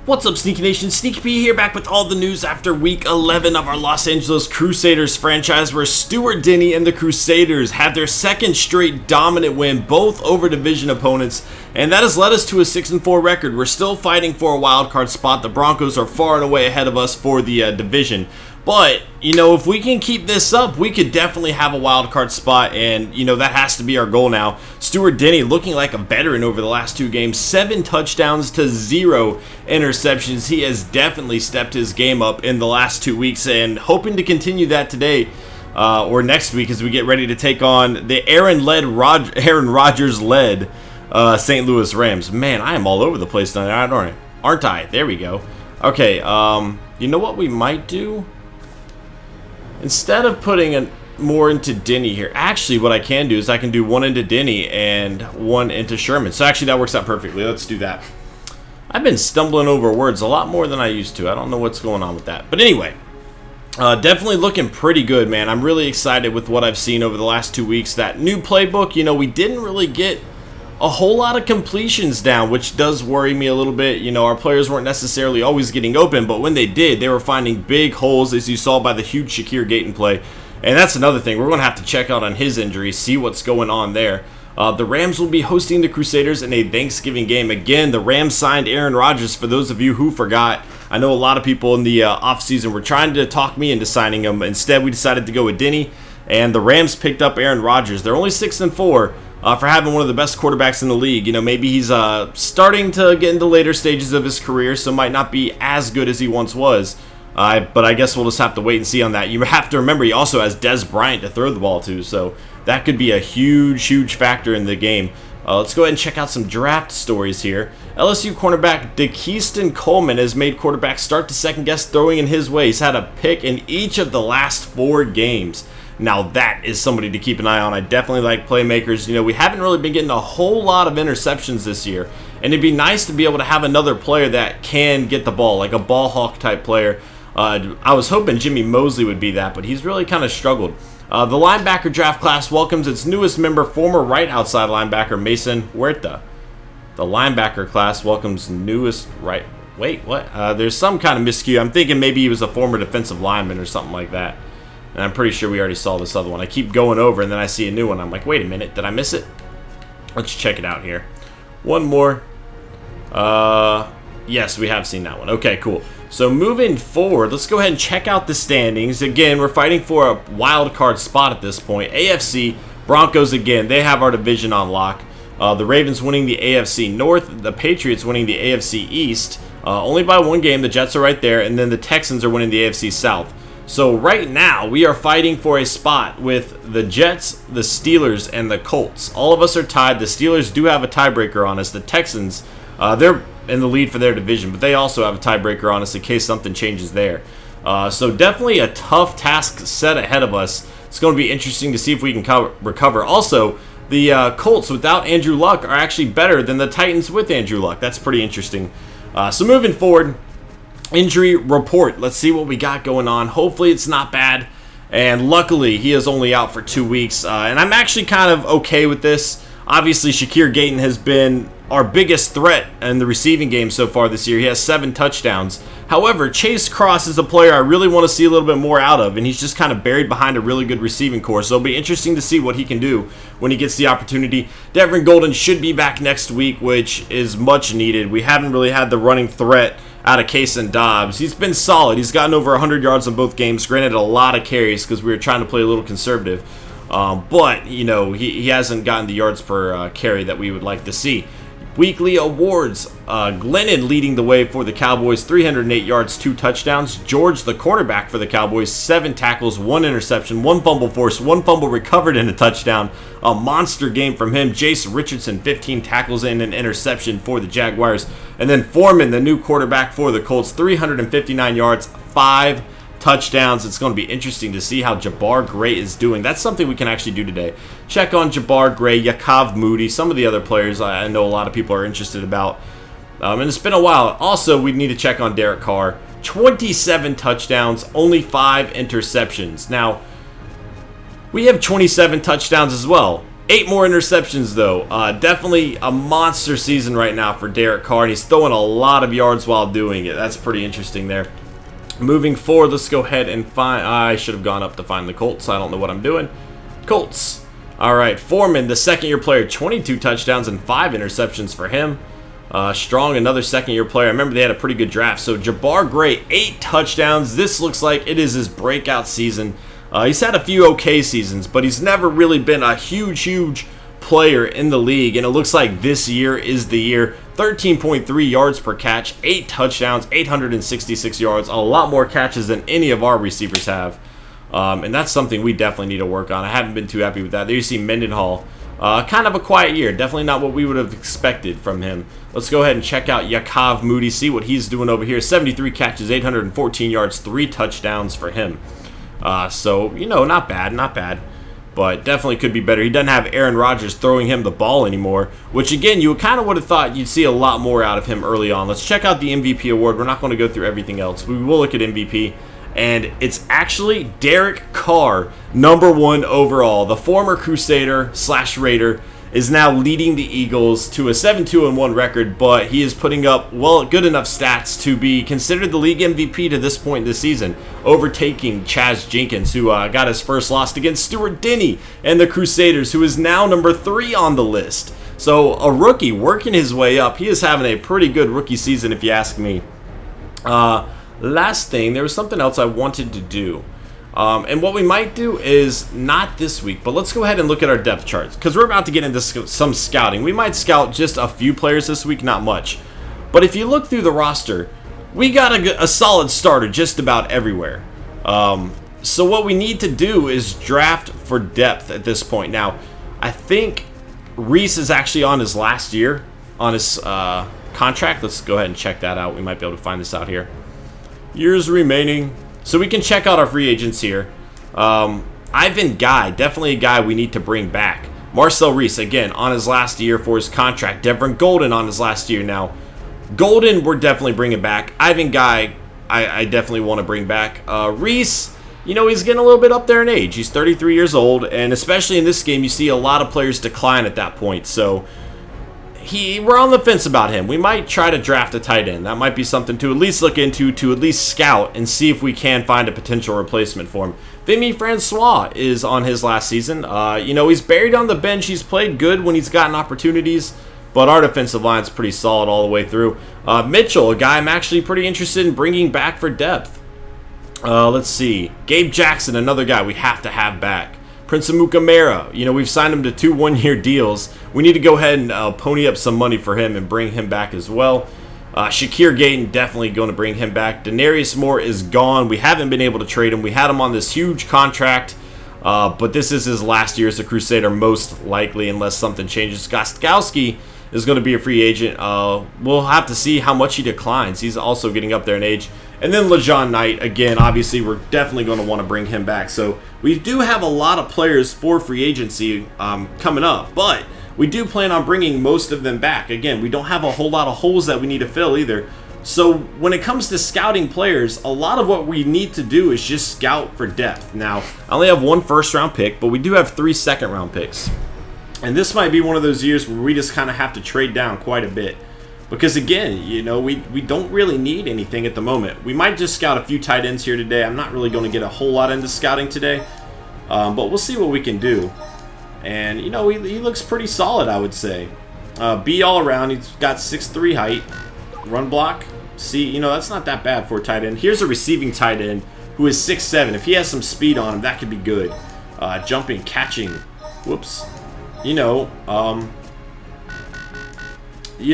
What's up, Sneaky Nation? Sneaky P here, back with all the news after week 11 of our Los Angeles Crusaders franchise, where Stuart Denny and the Crusaders had their second straight dominant win, both over division opponents, and that has led us to a 6-4 record. We're still fighting for a wild card spot. The Broncos are far and away ahead of us for the division. But, if we can keep this up, we could definitely have a wild card spot, and, that has to be our goal now. Stuart Denny looking like a veteran over the last two games. 7 touchdowns to 0 interceptions. He has definitely stepped his game up in the last 2 weeks, and hoping to continue that today or next week as we get ready to take on the Aaron Rodgers-led St. Louis Rams. Man, I am all over the place tonight, aren't I? There we go. Okay, you know what we might do? Instead of putting more into Denny here, actually what I can do is I can do one into Denny and one into Sherman. So actually that works out perfectly. Let's do that. I've been stumbling over words a lot more than I used to. I don't know what's going on with that. But anyway, definitely looking pretty good, man. I'm really excited with what I've seen over the last 2 weeks. That new playbook, we didn't really get a whole lot of completions down, which does worry me a little bit. Our players weren't necessarily always getting open, but when they did, they were finding big holes, as you saw by the huge Shakir Gayton play. And that's another thing. We're going to have to check out on his injury, see what's going on there. The Rams will be hosting the Crusaders in a Thanksgiving game. Again, the Rams signed Aaron Rodgers, for those of you who forgot. I know a lot of people in the offseason were trying to talk me into signing him. Instead, we decided to go with Denny, and the Rams picked up Aaron Rodgers. They're only 6-4. For having one of the best quarterbacks in the league. Maybe he's starting to get into later stages of his career, so might not be as good as he once was. But I guess we'll just have to wait and see on that. You have to remember he also has Des Bryant to throw the ball to, so that could be a huge factor in the game. Let's go ahead and check out some draft stories here. LSU cornerback DeKeyston Coleman has made quarterbacks start to second-guess throwing in his way. He's had a pick in each of the last 4 games. Now that is somebody to keep an eye on. I definitely like playmakers. We haven't really been getting a whole lot of interceptions this year. And it'd be nice to be able to have another player that can get the ball, like a ball hawk type player. I was hoping Jimmy Mosley would be that, but he's really kind of struggled. The linebacker draft class welcomes its newest member, former right outside linebacker Mason Huerta. The linebacker class welcomes newest right... Wait, what? There's some kind of miscue. I'm thinking maybe he was a former defensive lineman or something like that. And I'm pretty sure we already saw this other one. I keep going over and then I see a new one. I'm like, wait a minute, did I miss it? Let's check it out here. One more. Yes, we have seen that one. Okay, cool. So moving forward, let's go ahead and check out the standings. Again, we're fighting for a wild card spot at this point. AFC, Broncos again, they have our division on lock. The Ravens winning the AFC North, the Patriots winning the AFC East. Only by 1 game, the Jets are right there, and then the Texans are winning the AFC South. So right now, we are fighting for a spot with the Jets, the Steelers, and the Colts. All of us are tied. The Steelers do have a tiebreaker on us. The Texans, they're in the lead for their division, but they also have a tiebreaker on us in case something changes there. So definitely a tough task set ahead of us. It's going to be interesting to see if we can recover. Also, the Colts without Andrew Luck are actually better than the Titans with Andrew Luck. That's pretty interesting. So moving forward, injury report. Let's see what we got going on. Hopefully it's not bad. And luckily, he is only out for 2 weeks. And I'm actually kind of okay with this. Obviously, Shakir Gayton has been our biggest threat in the receiving game so far this year. He has 7 touchdowns. However, Chase Cross is a player I really want to see a little bit more out of, and he's just kind of buried behind a really good receiving core. So it'll be interesting to see what he can do when he gets the opportunity. Devin Golden should be back next week, which is much needed. We haven't really had the running threat out of Case and Dobbs. He's been solid. He's gotten over 100 yards in both games. Granted, a lot of carries because we were trying to play a little conservative. But, he hasn't gotten the yards per carry that we would like to see. Weekly awards. Glennon leading the way for the Cowboys, 308 yards, 2 touchdowns. George, the cornerback for the Cowboys, 7 tackles, 1 interception, 1 fumble forced, 1 fumble recovered and a touchdown. A monster game from him. Jace Richardson, 15 tackles and an interception for the Jaguars. And then Foreman, the new quarterback for the Colts, 359 yards, 5 touchdowns. It's going to be interesting to see how Jabbar Gray is doing. That's something we can actually do today. Check on Jabbar Gray, Yakov Moody, some of the other players I know a lot of people are interested about. And it's been a while. Also, we need to check on Derek Carr. 27 touchdowns, only 5 interceptions. Now, we have 27 touchdowns as well. 8 more interceptions, though. Definitely a monster season right now for Derek Carr, and he's throwing a lot of yards while doing it. That's pretty interesting there. Moving forward, let's go ahead and find... I should have gone up to find the Colts. I don't know what I'm doing. Colts. All right, Foreman, the second-year player, 22 touchdowns and 5 interceptions for him. Strong, another second-year player. I remember they had a pretty good draft. So Jabbar Gray, 8 touchdowns. This looks like it is his breakout season. He's had a few okay seasons, but he's never really been a huge player in the league, and it looks like this year is the year. 13.3 yards per catch, 8 touchdowns, 866 yards, a lot more catches than any of our receivers have. And that's something we definitely need to work on. I haven't been too happy with that. There you see Mendenhall. Kind of a quiet year. Definitely not what we would have expected from him. Let's go ahead and check out Yakov Moody, see what he's doing over here. 73 catches, 814 yards, 3 touchdowns for him. So, you know, not bad. But definitely could be better. He doesn't have Aaron Rodgers throwing him the ball anymore, which, again, you kind of would have thought you'd see a lot more out of him early on. Let's check out the MVP award. We're not going to go through everything else. We will look at MVP. And it's actually Derek Carr, #1 overall. The former Crusader / Raider is now leading the Eagles to a 7-2-1 record, but he is putting up, well, good enough stats to be considered the league MVP to this point this season, overtaking Chaz Jenkins, who got his first loss against Stuart Denny and the Crusaders, who is now #3 on the list. So a rookie working his way up. He is having a pretty good rookie season, if you ask me. Last thing, there was something else I wanted to do. And what we might do is, not this week, but let's go ahead and look at our depth charts, because we're about to get into some scouting. We might scout just a few players this week, not much. But if you look through the roster, we got a solid starter just about everywhere. So what we need to do is draft for depth at this point. Now, I think Reese is actually on his last year on his contract. Let's go ahead and check that out. We might be able to find this out here. Years remaining. So we can check out our free agents here. Ivan Guy, definitely a guy we need to bring back. Marcel Reese, again, on his last year for his contract. Devin Golden on his last year now. Golden, we're definitely bringing back. Ivan Guy, I definitely want to bring back. Reese, you know, he's getting a little bit up there in age. He's 33 years old, and especially in this game, you see a lot of players decline at that point. So we're on the fence about him. We might try to draft a tight end. That might be something to at least look into, to at least scout and see if we can find a potential replacement for him. Vimy Francois is on his last season. You know, he's buried on the bench. He's played good when he's gotten opportunities, but our defensive line's pretty solid all the way through. Mitchell, a guy I'm actually pretty interested in bringing back for depth. Let's see. Gabe Jackson, another guy we have to have back. Prince Amukamara, you know, we've signed him to 2 one-year deals. We need to go ahead and pony up some money for him and bring him back as well. Shakir Gayton, definitely going to bring him back. Denarius Moore is gone. We haven't been able to trade him. We had him on this huge contract, but this is his last year as a Crusader, most likely, unless something changes. Gostkowski is going to be a free agent. We'll have to see how much he declines. He's also getting up there in age. And then LeJon Knight, again, obviously, we're definitely going to want to bring him back. So we do have a lot of players for free agency coming up, but we do plan on bringing most of them back. Again, we don't have a whole lot of holes that we need to fill either. So when it comes to scouting players, a lot of what we need to do is just scout for depth. Now, I only have 1 first-round pick, but we do have 3 second-round picks. And this might be one of those years where we just kind of have to trade down quite a bit. Because, again, you know, we don't really need anything at the moment. We might just scout a few tight ends here today. I'm not really going to get a whole lot into scouting today. But we'll see what we can do. And, you know, he looks pretty solid, I would say. B all around. He's got 6'3" height. Run block. See, you know, that's not that bad for a tight end. Here's a receiving tight end who is 6'7". If he has some speed on him, that could be good. Jumping, catching. Whoops. You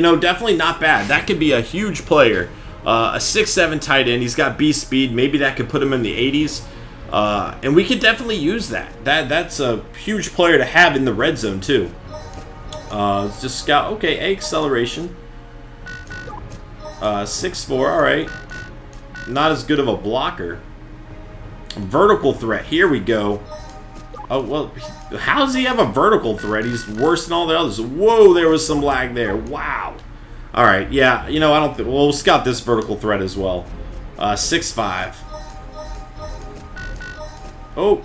know, definitely not bad. That could be a huge player. A 6'7" tight end. He's got B speed. Maybe that could put him in the 80s. And we could definitely use that. That's a huge player to have in the red zone, too. Let's just scout. Okay, A acceleration. 6'4", all right. Not as good of a blocker. Vertical threat. Here we go. Oh, well, how does he have a vertical threat? He's worse than all the others. Whoa, there was some lag there. Wow. All right, yeah, you know, I don't think... Well, we'll scout this vertical threat as well. 6'5". Oh.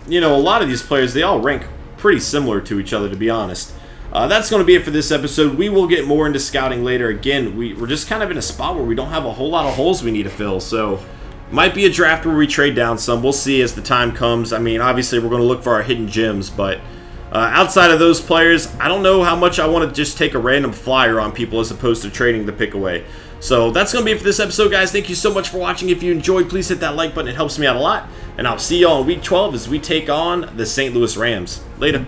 You know, a lot of these players, they all rank pretty similar to each other, to be honest. That's going to be it for this episode. We will get more into scouting later. Again, we're just kind of in a spot where we don't have a whole lot of holes we need to fill, so might be a draft where we trade down some. We'll see as the time comes. I mean, obviously, we're going to look for our hidden gems, but outside of those players, I don't know how much I want to just take a random flyer on people as opposed to trading the pick away. So that's going to be it for this episode, guys. Thank you so much for watching. If you enjoyed, please hit that like button. It helps me out a lot. And I'll see y'all in Week 12 as we take on the St. Louis Rams. Later.